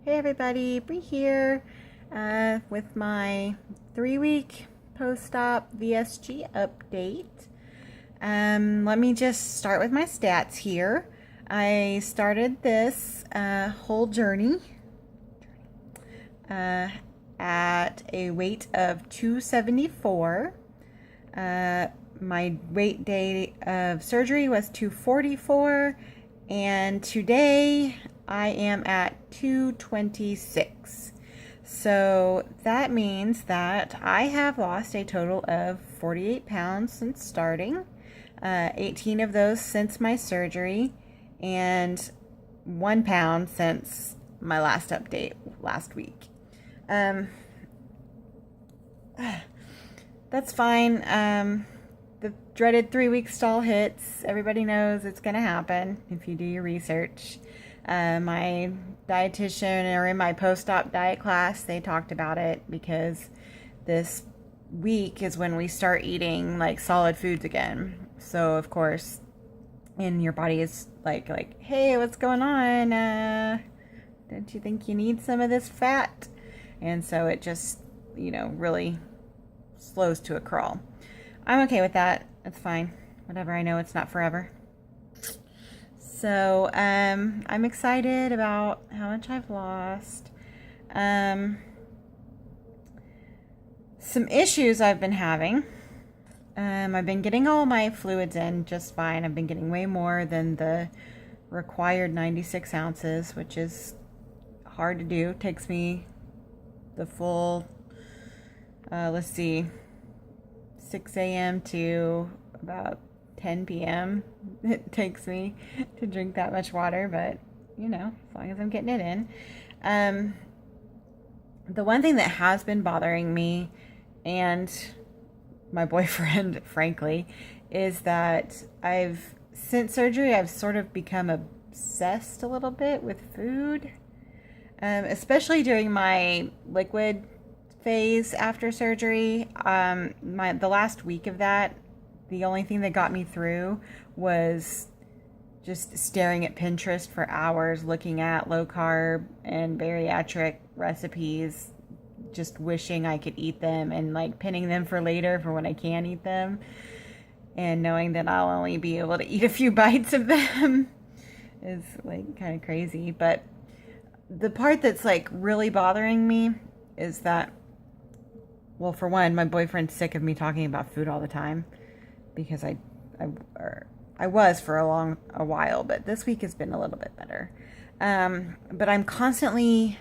Hey everybody, Bree here with my 3-week post-op VSG update. Let me just start with my stats here. I started this whole journey at a weight of 274. My weight day of surgery was 244, and today I am at 226. So that means that I have lost a total of 48 pounds since starting, 18 of those since my surgery, and 1 pound since my last update last week. That's fine. The dreaded 3-week stall hits. Everybody knows it's going to happen if you do your research. My dietitian, or in my post-op diet class, they talked about it because this week is when we start eating like solid foods again. So of course, and your body is like, hey, what's going on? Don't you think you need some of this fat? And so it just, really slows to a crawl. I'm okay with that. It's fine. Whatever. I know it's not forever. So, I'm excited about how much I've lost. Some issues I've been having. I've been getting all my fluids in just fine. I've been getting way more than the required 96 ounces, which is hard to do. It takes me the full, 6 a.m. to about 10 p.m. it takes me to drink that much water, but as long as I'm getting it in. The one thing that has been bothering me and my boyfriend, frankly, is that since surgery, I've sort of become obsessed a little bit with food, especially during my liquid phase after surgery. The last week of that, the only thing that got me through was just staring at Pinterest for hours, looking at low carb and bariatric recipes, just wishing I could eat them and like pinning them for later for when I can eat them, and knowing that I'll only be able to eat a few bites of them is like kind of crazy. But the part that's like really bothering me is that, well, for one, my boyfriend's sick of me talking about food all the time, because I was for a while, but this week has been a little bit better. But I'm constantly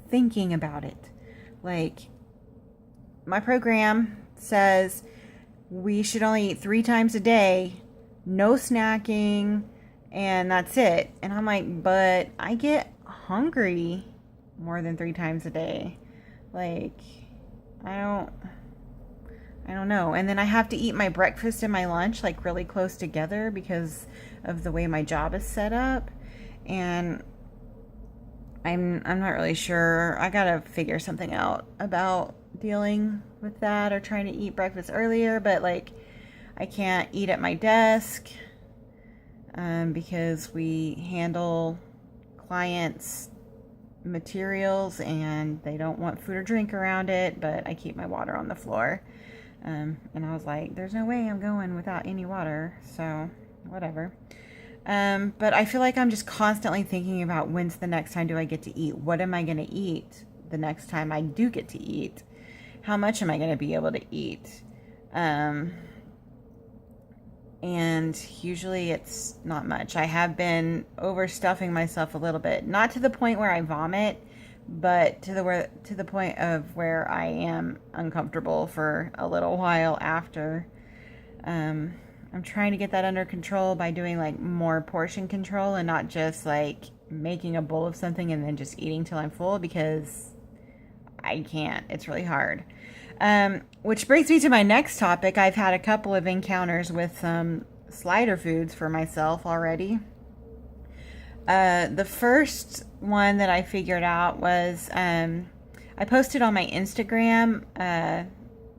thinking about it. Like, my program says we should only eat 3 times a day, no snacking, and that's it. And I'm like, but I get hungry more than 3 times a day. Like, I don't know. And then I have to eat my breakfast and my lunch like really close together because of the way my job is set up. And I'm not really sure. I gotta figure something out about dealing with that, or trying to eat breakfast earlier, but like I can't eat at my desk because we handle clients' materials and they don't want food or drink around it, but I keep my water on the floor. And I was like, there's no way I'm going without any water, so whatever. But I feel like I'm just constantly thinking about, when's the next time do I get to eat? What am I going to eat the next time I do get to eat? How much am I going to be able to eat? And usually it's not much. I have been overstuffing myself a little bit, not to the point where I vomit, but to the point of where I am uncomfortable for a little while after. I'm trying to get that under control by doing like more portion control and not just like making a bowl of something and then just eating till I'm full, because I can't. It's really hard. Which brings me to my next topic. I've had a couple of encounters with some slider foods for myself already. The first one that I figured out was I posted on my Instagram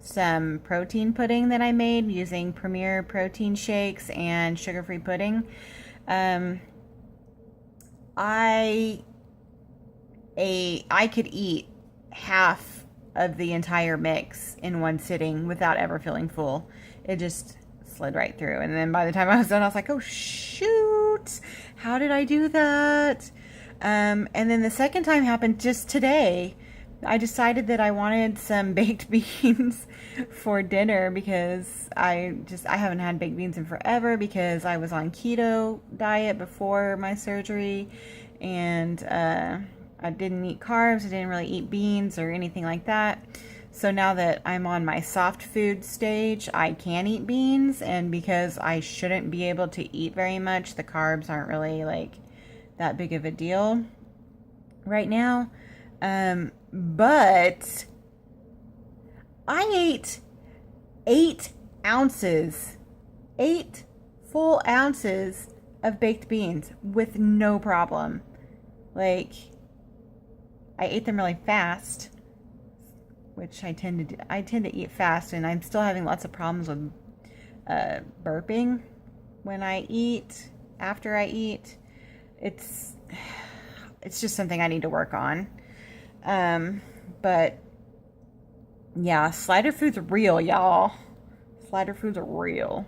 some protein pudding that I made using Premier protein shakes and sugar-free pudding. I I could eat half of the entire mix in one sitting without ever feeling full. It just slid right through. And then by the time I was done, I was like, oh shoot, how did I do that? And then the second time happened just today. I decided that I wanted some baked beans for dinner because I haven't had baked beans in forever because I was on keto diet before my surgery, and I didn't eat carbs. I didn't really eat beans or anything like that. So now that I'm on my soft food stage, I can eat beans, and because I shouldn't be able to eat very much, the carbs aren't really like that big of a deal right now. But I ate 8 ounces, 8 full ounces of baked beans with no problem. Like, I ate them really fast, which I tend to do. I tend to eat fast, and I'm still having lots of problems with burping when I eat, after I eat. It's just something I need to work on. But yeah, Slider Food's real, y'all. Slider Foods are real.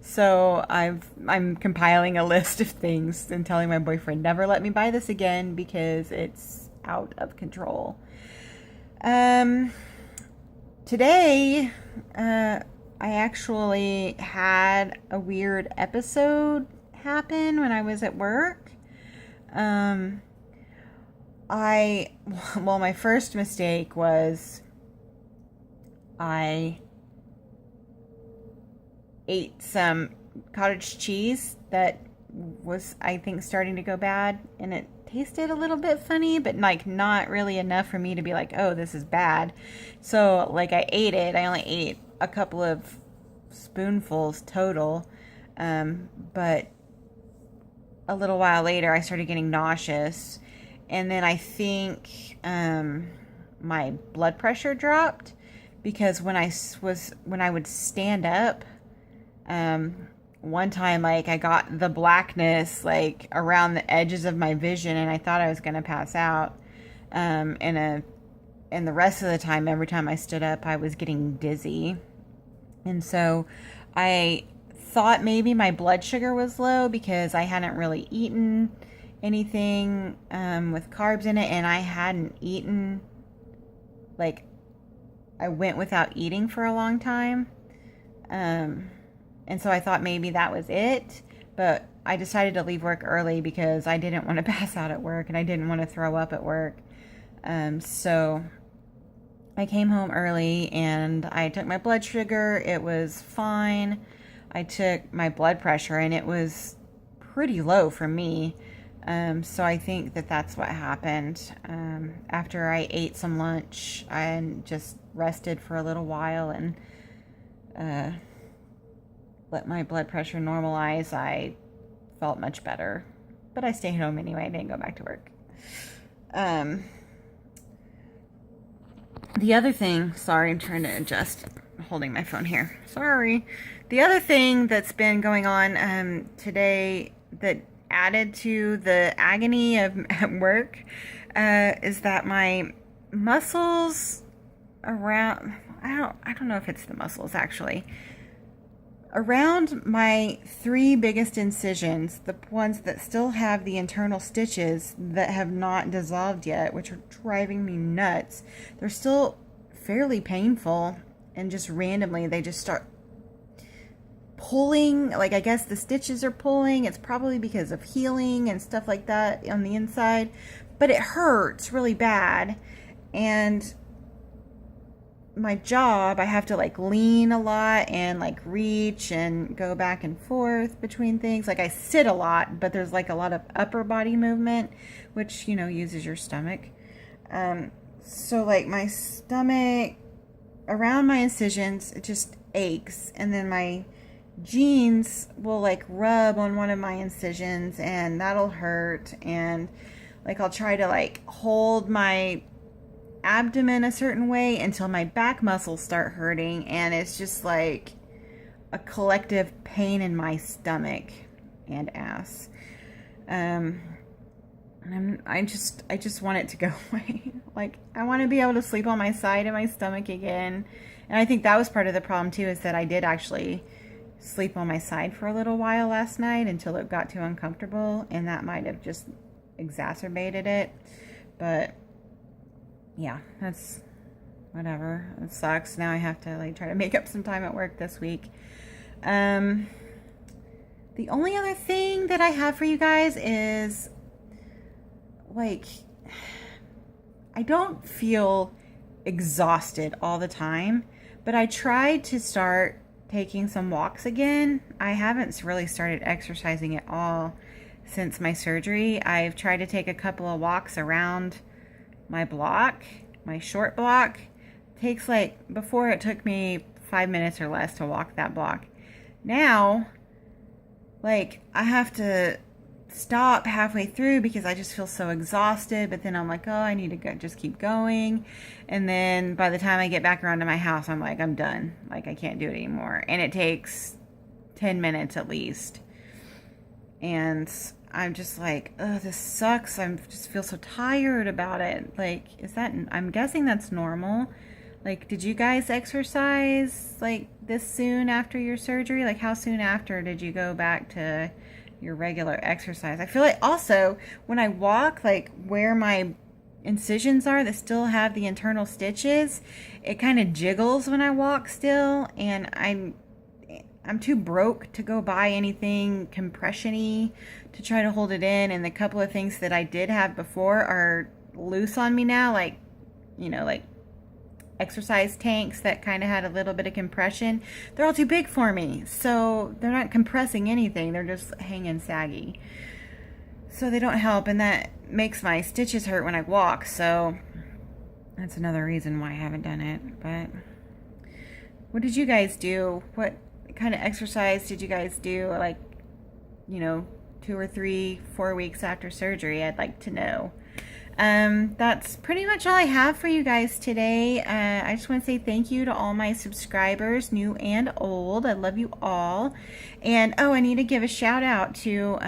So I'm compiling a list of things and telling my boyfriend, never let me buy this again because it's out of control. Today, I actually had a weird episode happen when I was at work. My first mistake was I ate some cottage cheese that was, I think, starting to go bad, and it tasted a little bit funny, but like not really enough for me to be like, oh, this is bad. So like I ate it. I only ate a couple of spoonfuls total, but a little while later I started getting nauseous, and then I think my blood pressure dropped because when I would stand up, one time, like, I got the blackness like around the edges of my vision, and I thought I was gonna pass out. And the rest of the time, every time I stood up, I was getting dizzy, and so I thought maybe my blood sugar was low because I hadn't really eaten anything with carbs in it, and I hadn't eaten, like, I went without eating for a long time. And so I thought maybe that was it, but I decided to leave work early because I didn't want to pass out at work and I didn't want to throw up at work. So I came home early and I took my blood sugar. It was fine. I took my blood pressure and it was pretty low for me. So I think that that's what happened. After I ate some lunch, I just rested for a little while and let my blood pressure normalize. I felt much better, but I stayed home anyway. I didn't go back to work. The other thing, sorry, I'm trying to adjust, holding my phone here. Sorry. The other thing that's been going on today that added to the agony of at work is that my muscles around, I don't know if it's the muscles actually. Around my 3 biggest incisions, the ones that still have the internal stitches that have not dissolved yet, which are driving me nuts, they're still fairly painful, and just randomly they just start pulling. Like, I guess the stitches are pulling. It's probably because of healing and stuff like that on the inside, but it hurts really bad. And my job, I have to like lean a lot and like reach and go back and forth between things. Like, I sit a lot, but there's like a lot of upper body movement, which, you know, uses your stomach. So like my stomach around my incisions, it just aches, and then my jeans will like rub on one of my incisions and that'll hurt, and like I'll try to like hold my abdomen a certain way until my back muscles start hurting, and it's just like a collective pain in my stomach and ass. And I just want it to go away. Like, I want to be able to sleep on my side of my stomach again. And I think that was part of the problem too, is that I did actually sleep on my side for a little while last night until it got too uncomfortable, and that might have just exacerbated it. But yeah, that's whatever. It sucks. Now I have to like try to make up some time at work this week. The only other thing that I have for you guys is, like, I don't feel exhausted all the time, but I tried to start taking some walks again. I haven't really started exercising at all since my surgery. I've tried to take a couple of walks around my block, my short block. Takes like, before it took me 5 minutes or less to walk that block. Now, like, I have to stop halfway through because I just feel so exhausted, but then I'm like, oh, I need to go, just keep going. And then by the time I get back around to my house, I'm like, I'm done. Like, I can't do it anymore. And it takes 10 minutes at least. And I'm just like, oh, this sucks. I just feel so tired about it. Like, I'm guessing that's normal. Like, did you guys exercise like this soon after your surgery? Like, how soon after did you go back to your regular exercise? I feel like also when I walk, like where my incisions are that still have the internal stitches, it kind of jiggles when I walk still, and I'm too broke to go buy anything compression-y to try to hold it in, and the couple of things that I did have before are loose on me now, like, you know, like exercise tanks that kind of had a little bit of compression. They're all too big for me, so they're not compressing anything. They're just hanging saggy, so they don't help, and that makes my stitches hurt when I walk. So that's another reason why I haven't done it. But what did you guys do? What kind of exercise did you guys do, like, you know, 2 or 3, 4 weeks after surgery? I'd like to know. That's pretty much all I have for you guys today. I just want to say thank you to all my subscribers, new and old. I love you all. And, oh, I need to give a shout out to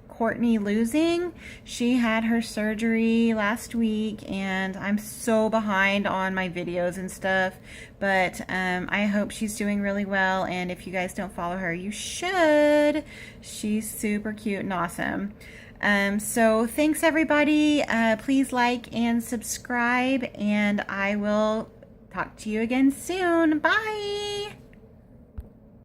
Courtney Losing. She had her surgery last week, and I'm so behind on my videos and stuff. But I hope she's doing really well. And if you guys don't follow her, you should. She's super cute and awesome. So thanks everybody. Please like and subscribe, and I will talk to you again soon. Bye.